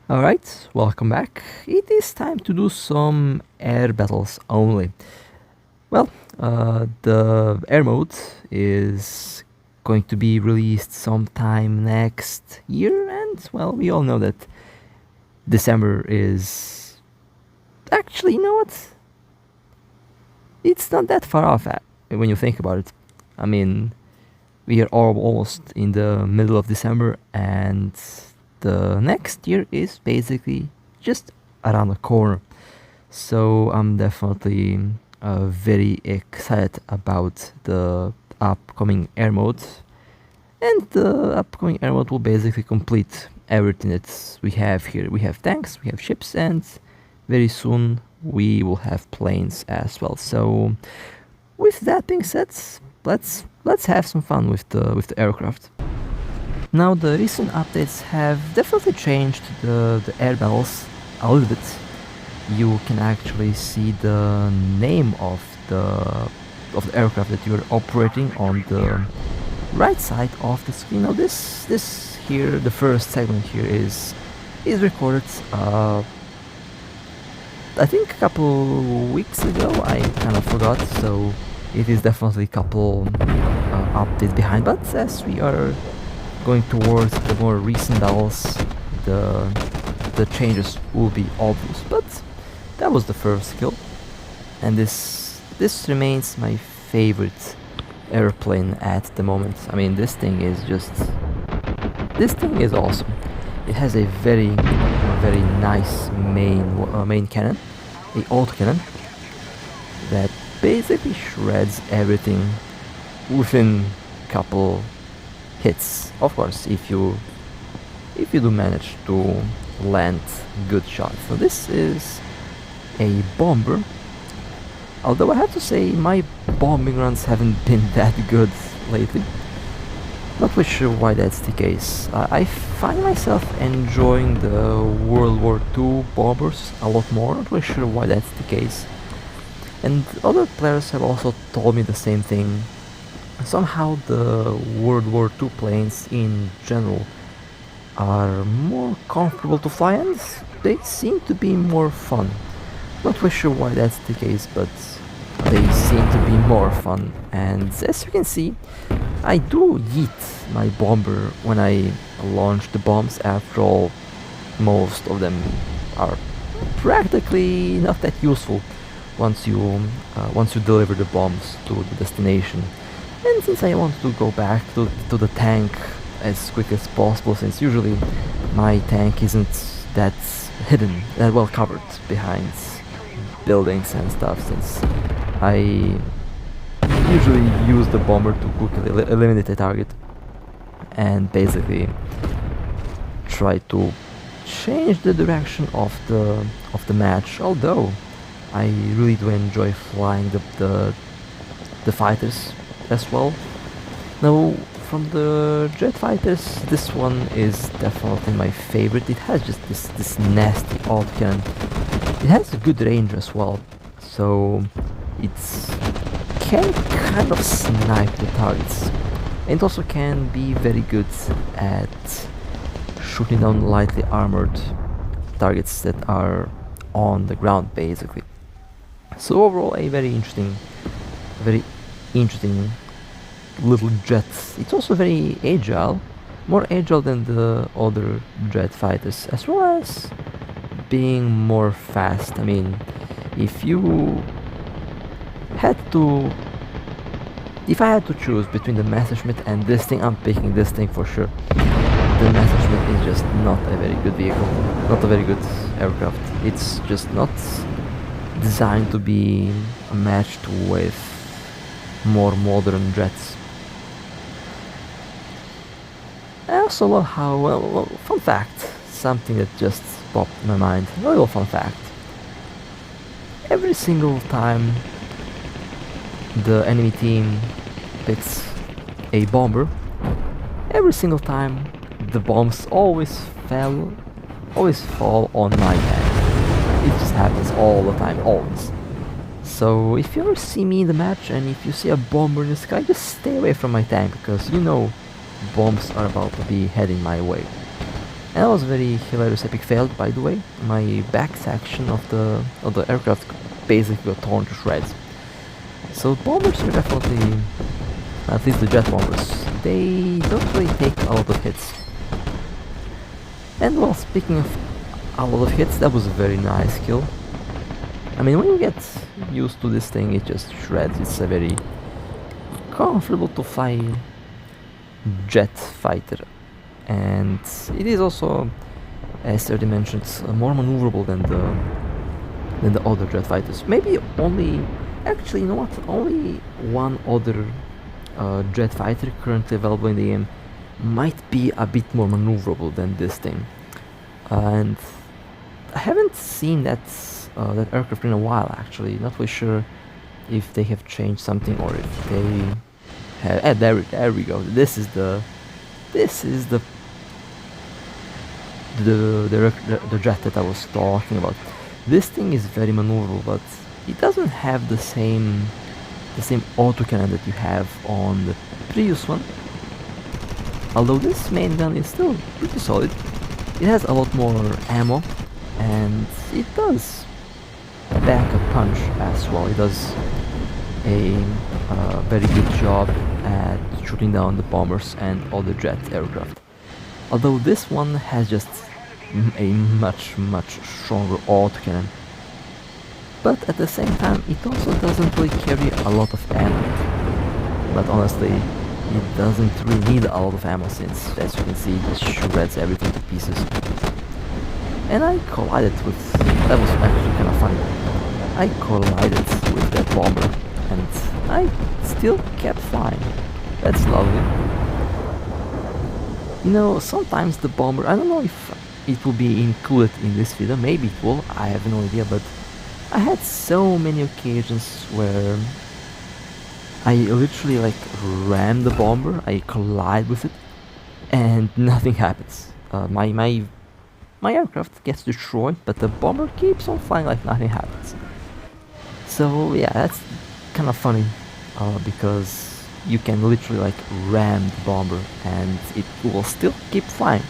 Alright, welcome back. It is time to do some air battles only. Well, the air mode is going to be released sometime next year, and well, we all know that December is... Actually, you know what? It's not that far off when you think about it. I mean, we are almost in the middle of December, and the next year is basically just around the corner. So I'm definitely very excited about the upcoming air mode. And the upcoming air mode will basically complete everything that we have here. We have tanks, we have ships, and very soon we will have planes as well. So with that being said, let's have some fun with the aircraft. Now the recent updates have definitely changed the air battles a little bit. You can actually see the name of the aircraft that you're operating on the right side of the screen. Now this here, the first segment here is recorded I think a couple weeks ago. I kind of forgot, so it is definitely a couple updates behind, but as we are going towards the more recent battles, the changes will be obvious. But that was the first skill, and this remains my favorite airplane at the moment. I mean, this thing is awesome. It has a very nice main cannon, a autocannon that basically shreds everything within a couple hits. Of course, if you do manage to land good shots. So this is a bomber, although I have to say my bombing runs haven't been that good lately. Not really sure why that's the case. I find myself enjoying the World War II bombers a lot more. Not really sure why that's the case. And other players have also told me the same thing. Somehow the World War II planes in general are more comfortable to fly, and they seem to be more fun. Not really sure why that's the case, but they seem to be more fun. And as you can see, I do yeet my bomber when I launch the bombs. After all, most of them are practically not that useful once you deliver the bombs to the destination. And since I want to go back to the tank as quick as possible, since usually my tank isn't that hidden, that well covered behind buildings and stuff, since I usually use the bomber to quickly eliminate the target and basically try to change the direction of the match. Although I really do enjoy flying the fighters as well. Now, from the jet fighters, this one is definitely my favorite. It has just this nasty autocannon. It has a good range as well, so it can kind of snipe the targets. And it also can be very good at shooting down lightly armored targets that are on the ground, basically. So overall, a very interesting little jet. It's also very agile, more agile than the other jet fighters, as well as being more fast. I mean, if I had to choose between the Messerschmitt and this thing, I'm picking this thing for sure. The Messerschmitt is just not a very good vehicle, not a very good aircraft. It's just not designed to be matched with more modern jets. I also love how, well, fun fact, something that just popped in my mind, a little fun fact. Every single time the enemy team picks a bomber, every single time the bombs always fall on my tank. It just happens all the time, always. So if you ever see me in the match and if you see a bomber in the sky, just stay away from my tank, because you know bombs are about to be heading my way. And that was a very hilarious epic fail, by the way. My back section of the aircraft basically got torn to shreds. So bombers are definitely, at least the jet bombers, they don't really take a lot of hits. And well, speaking of a lot of hits, that was a very nice kill. I mean, when you get used to this thing, it just shreds. It's a very comfortable to fly jet fighter, and it is also, as already mentioned, more maneuverable than the other jet fighters. Maybe only, actually, you know what? Only one other jet fighter currently available in the game might be a bit more maneuverable than this thing, and I haven't seen that aircraft in a while. Actually, not really sure if they have changed something or if they have. There we go. This is the jet that I was talking about. This thing is very maneuverable, but it doesn't have the same autocannon that you have on the previous one. Although this main gun is still pretty solid. It has a lot more ammo, and it does back a punch as well. It does a very good job at shooting down the bombers and other jet aircraft. Although this one has just a much stronger autocannon. But at the same time, it also doesn't really carry a lot of ammo. But honestly, it doesn't really need a lot of ammo, since, as you can see, it just shreds everything to pieces. And I collided with... that was actually kind of funny. I collided with that bomber, and I still kept flying. That's lovely. You know, sometimes the bomber... I don't know if it will be included in this video, maybe it will, I have no idea, but I had so many occasions where I literally like ram the bomber, I collide with it, and nothing happens. My aircraft gets destroyed, but the bomber keeps on flying like nothing happens. So yeah, that's kind of funny, because you can literally like ram the bomber and it will still keep flying.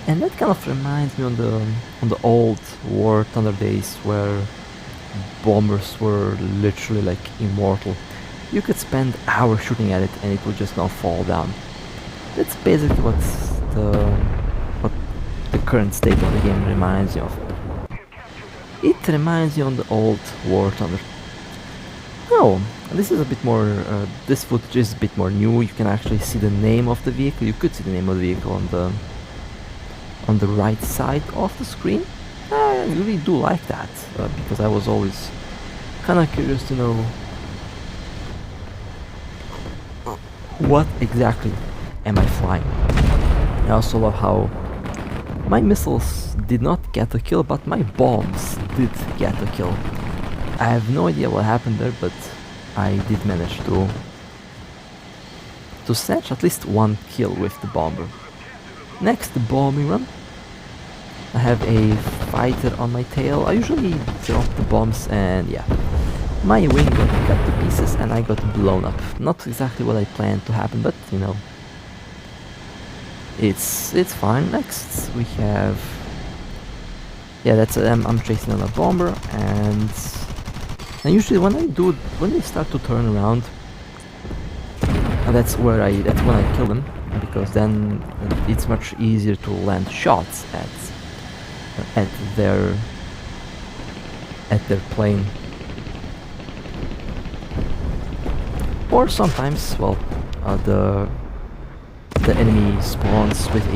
And that kind of reminds me on the old War Thunder days, where bombers were literally like immortal. You could spend hours shooting at it and it would just not fall down. That's basically what the current state of the game reminds you of. It reminds you on the old War Thunder. Oh, this is a bit more, this footage is a bit more new. You can actually see the name of the vehicle. You could see the name of the vehicle on the right side of the screen. I really do like that, because I was always kind of curious to know what exactly am I flying. I also love how my missiles did not get a kill, but my bombs did get a kill. I have no idea what happened there, but I did manage to snatch at least one kill with the bomber. Next, the bombing run. I have a fighter on my tail. I usually drop the bombs, and yeah, my wing got cut to pieces and I got blown up. Not exactly what I planned to happen, but you know, it's fine. Next we have, yeah, that's I'm chasing on a bomber, and usually when they start to turn around, that's when I kill them, because then it's much easier to land shots at their plane. Or sometimes, well, the enemy spawns with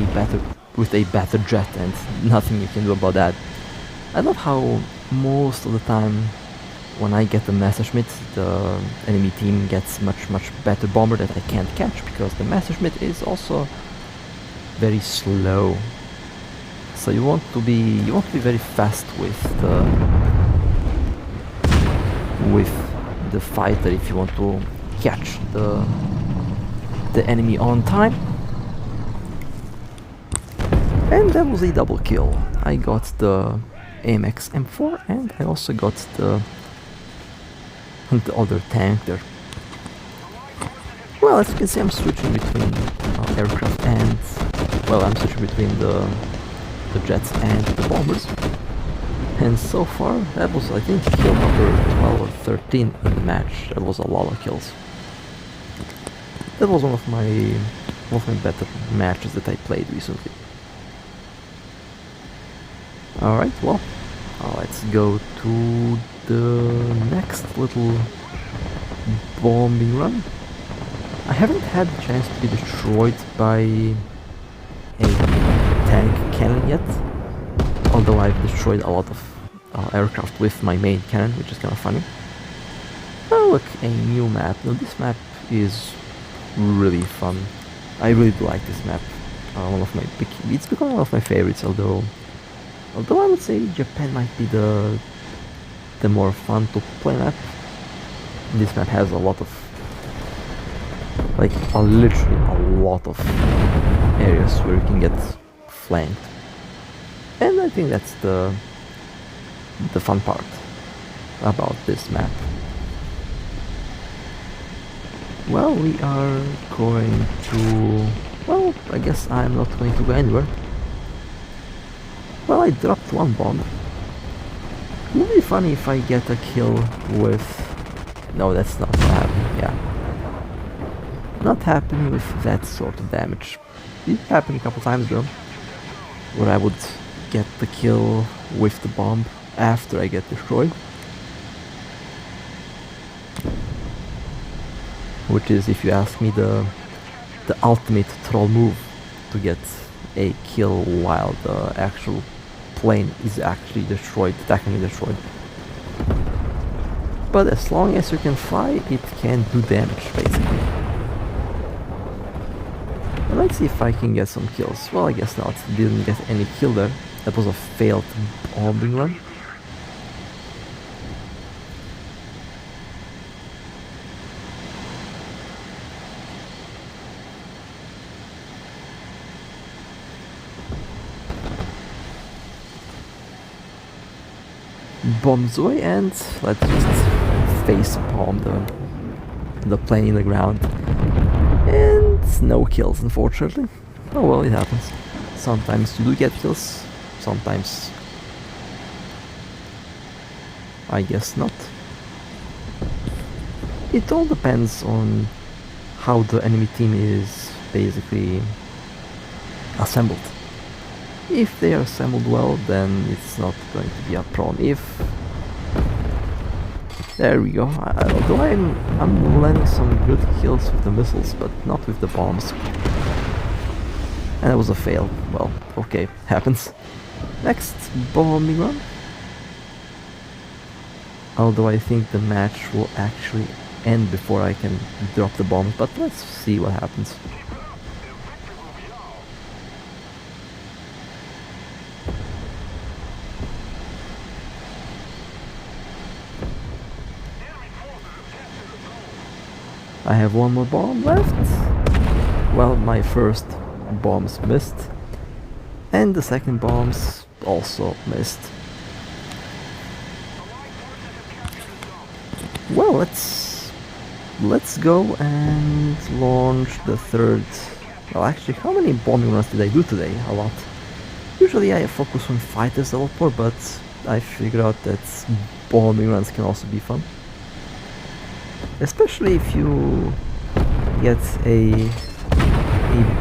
a better jet, and nothing you can do about that. I love how most of the time when I get the Messerschmitt, the enemy team gets much better bomber that I can't catch, because the Messerschmitt is also very slow. So you want to be very fast with the fighter if you want to catch the enemy on time. And that was a double kill. I got the AMX M4 and I also got the other tank there. Well, as you can see, I'm switching between aircraft and... Well, I'm switching between the jets and the bombers. And so far, that was, I think, kill number 12 or 13 in the match. That was a lot of kills. That was one of my better matches that I played recently. Alright, well, let's go to the next little bombing run. I haven't had the chance to be destroyed by a tank cannon yet, although I've destroyed a lot of aircraft with my main cannon, which is kind of funny. Oh look, a new map. Now this map is really fun. I really do like this map. It's become one of my favorites, although I would say Japan might be the more fun to play map. This map has a lot of, like, literally a lot of areas where you can get flanked, and I think that's the fun part about this map. Well, we are going to... Well, I guess I'm not going to go anywhere. Well, I dropped one bomb. It would be funny if I get a kill with... No, that's not happening, yeah. Not happening with that sort of damage. It happened a couple times though, where I would get the kill with the bomb after I get destroyed. Which is, if you ask me, the ultimate troll move to get a kill while the actual plane is actually destroyed, technically destroyed. But as long as you can fly, it can do damage, basically. And let's see if I can get some kills. Well, I guess not. Didn't get any kill there. That was a failed bombing run. Bombs away, and let's just face palm the plane in the ground. And no kills, unfortunately. Oh well, it happens. Sometimes you do get kills, sometimes I guess not. It all depends on how the enemy team is basically assembled. If they are assembled well, then it's not going to be a problem. There we go. Although I'm landing some good kills with the missiles, but not with the bombs. And it was a fail. Well, okay, happens. Next bombing run. Although I think the match will actually end before I can drop the bombs, but let's see what happens. I have one more bomb left. Well, my first bombs missed, and the second bombs also missed. Well, let's go and launch the third. Well, actually, how many bombing runs did I do today? A lot. Usually I focus on fighters a lot more, but I figured out that bombing runs can also be fun. Especially if you get a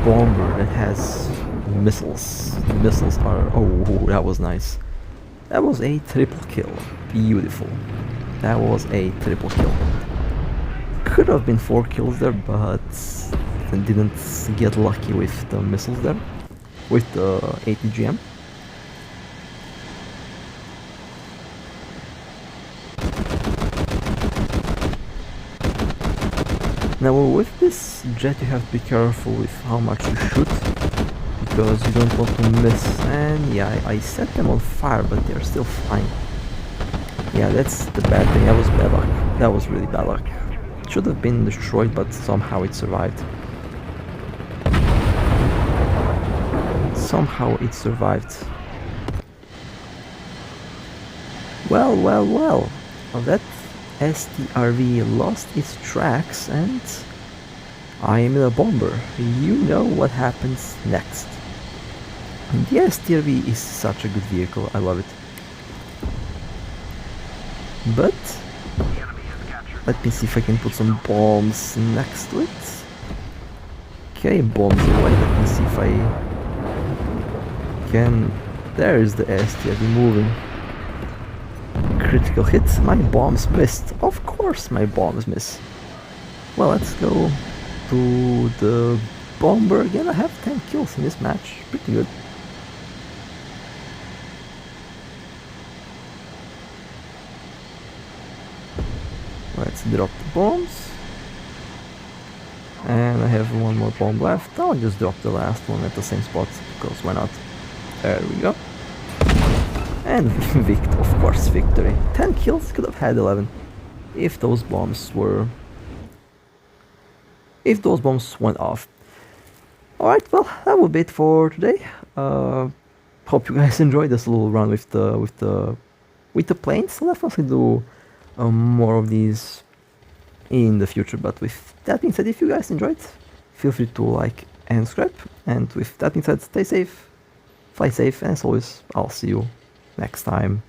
bomber that has missiles. The missiles are... Oh, that was nice. That was a triple kill. Beautiful. That was a triple kill. Could have been 4 kills there, but I didn't get lucky with the missiles there. With the ATGM. Now with this jet you have to be careful with how much you shoot, because you don't want to miss. And yeah, I set them on fire, but they're still flying. Yeah, that's the bad thing. That was bad luck. That was really bad luck. It should have been destroyed, but somehow it survived. Somehow it survived. Well. Well, that STRV lost its tracks, and I am a bomber. You know what happens next. And the S23 is such a good vehicle. I love it. But let me see if I can put some bombs next to it. Okay, bombs away. Let me see if I can. There's the S23 moving. Critical hit. My bombs missed. Of course my bombs miss. Well, let's go to the bomber again. I have 10 kills in this match. Pretty good. Let's drop the bombs. And I have one more bomb left. I'll just drop the last one at the same spot, because why not? There we go. And of course, victory. 10 kills, could have had 11. If those bombs went off. Alright, well, that would be it for today. Hope you guys enjoyed this little run with the planes. I'll definitely do more of these in the future, but with that being said, if you guys enjoyed, feel free to like and subscribe, and with that being said, stay safe, fly safe, and as always, I'll see you next time.